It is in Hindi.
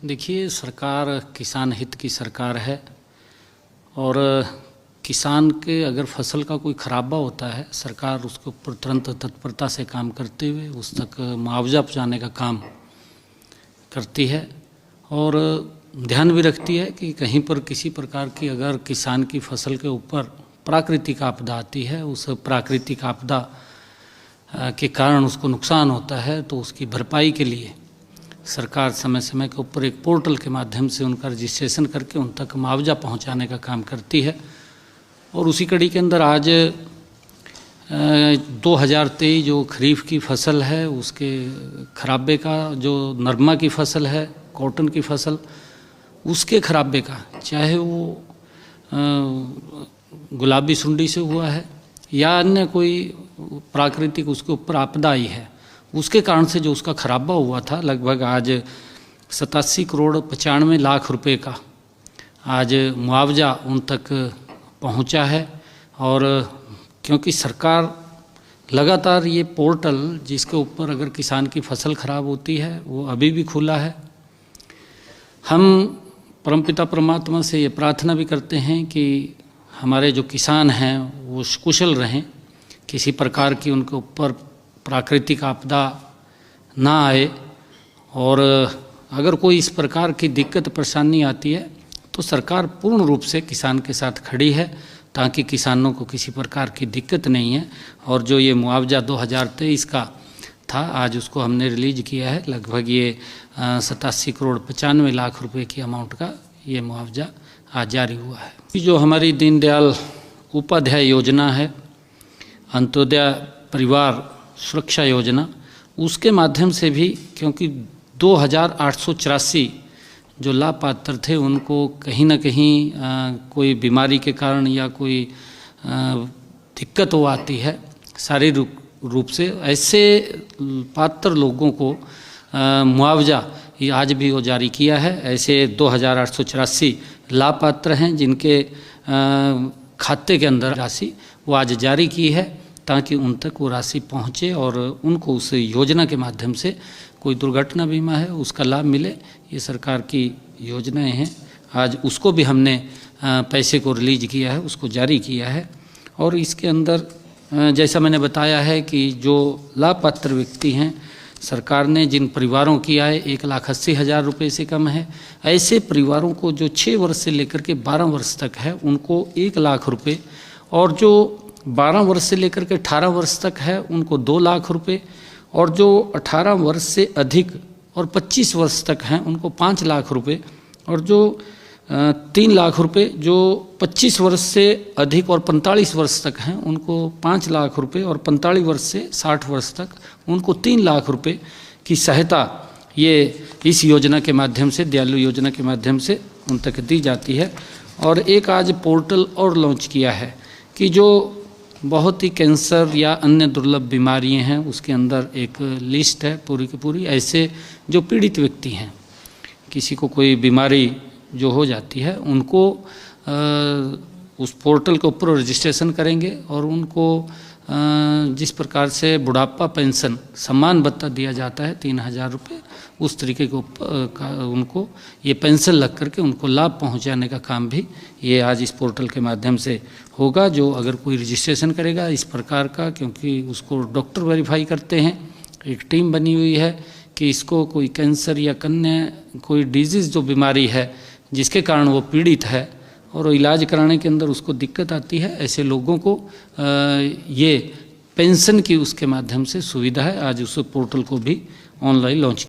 देखिए, सरकार किसान हित की सरकार है और किसान के अगर फसल का कोई खराबा होता है, सरकार उसके ऊपर तुरंत तत्परता से काम करते हुए उस तक मुआवजा पहुँचाने का काम करती है और ध्यान भी रखती है कि कहीं पर किसी प्रकार की अगर किसान की फसल के ऊपर प्राकृतिक आपदा आती है, उस प्राकृतिक आपदा के कारण उसको नुकसान होता है तो उसकी भरपाई के लिए सरकार समय समय के ऊपर एक पोर्टल के माध्यम से उनका रजिस्ट्रेशन करके उन तक मुआवजा पहुंचाने का काम करती है। और उसी कड़ी के अंदर आज 2023 जो खरीफ की फसल है उसके खराबे का, जो नरमा की फसल है, कॉटन की फसल, उसके खराबे का, चाहे वो गुलाबी सुंडी से हुआ है या अन्य कोई प्राकृतिक उसके ऊपर आपदा आई है, उसके कारण से जो उसका खराबा हुआ था, लगभग आज 87 करोड़ 95 लाख रुपए का आज मुआवजा उन तक पहुंचा है। और क्योंकि सरकार लगातार ये पोर्टल जिसके ऊपर अगर किसान की फसल खराब होती है वो अभी भी खुला है। हम परमपिता परमात्मा से ये प्रार्थना भी करते हैं कि हमारे जो किसान हैं वो कुशल रहें, किसी प्रकार की उनके ऊपर प्राकृतिक आपदा ना आए और अगर कोई इस प्रकार की दिक्कत परेशानी आती है तो सरकार पूर्ण रूप से किसान के साथ खड़ी है ताकि किसानों को किसी प्रकार की दिक्कत नहीं है। और जो ये मुआवजा 2023 का था, आज उसको हमने रिलीज किया है, लगभग ये 87 करोड़ 95 लाख रुपए की अमाउंट का ये मुआवजा आज जारी हुआ है। जो हमारी दीनदयाल उपाध्याय योजना है, अंत्योदय परिवार सुरक्षा योजना, उसके माध्यम से भी, क्योंकि 2884 जो लाभपात्र थे उनको कहीं ना कहीं कोई बीमारी के कारण या कोई दिक्कत वो आती है शारीरिक रूप से, ऐसे पात्र लोगों को मुआवजा ये आज भी वो जारी किया है। ऐसे 2884 लाभपात्र हैं जिनके खाते के अंदर राशि वो आज जारी की है ताकि उन तक वो राशि पहुँचे और उनको उस योजना के माध्यम से कोई दुर्घटना बीमा है उसका लाभ मिले। ये सरकार की योजनाएं हैं, आज उसको भी हमने पैसे को रिलीज किया है, उसको जारी किया है। और इसके अंदर जैसा मैंने बताया है कि जो लाभपात्र व्यक्ति हैं, सरकार ने जिन परिवारों की आय 1,80,000 रुपये से कम है, ऐसे परिवारों को जो 6 वर्ष से लेकर के 12 वर्ष तक है उनको 1 लाख रुपये, और जो 12 वर्ष से लेकर के 18 वर्ष तक है उनको 2 लाख रुपये, और जो 18 वर्ष से अधिक और 25 वर्ष तक हैं उनको 5 लाख रुपये, और जो 3 लाख रुपये जो 25 वर्ष से अधिक और 45 वर्ष तक हैं उनको 5 लाख रुपये, और 45 वर्ष से 60 वर्ष तक उनको 3 लाख रुपये की सहायता ये इस योजना के माध्यम से, दयालु योजना के माध्यम से उन तक दी जाती है। और एक आज पोर्टल और लॉन्च किया है कि जो बहुत ही कैंसर या अन्य दुर्लभ बीमारियां हैं उसके अंदर एक लिस्ट है पूरी की पूरी, ऐसे जो पीड़ित व्यक्ति हैं, किसी को कोई बीमारी जो हो जाती है उनको उस पोर्टल के ऊपर रजिस्ट्रेशन करेंगे और उनको जिस प्रकार से बुढ़ापा पेंशन सम्मान भत्ता दिया जाता है 3,000 रुपये, उस तरीके के ऊपर उनको ये पेंशन लग करके उनको लाभ पहुंचाने का काम भी ये आज इस पोर्टल के माध्यम से होगा। जो अगर कोई रजिस्ट्रेशन करेगा इस प्रकार का, क्योंकि उसको डॉक्टर वेरीफाई करते हैं, एक टीम बनी हुई है कि इसको कोई कैंसर या अन्य कोई डिजीज़ जो बीमारी है जिसके कारण वो पीड़ित है और इलाज कराने के अंदर उसको दिक्कत आती है, ऐसे लोगों को ये पेंशन की उसके माध्यम से सुविधा है। आज उस पोर्टल को भी ऑनलाइन लॉन्च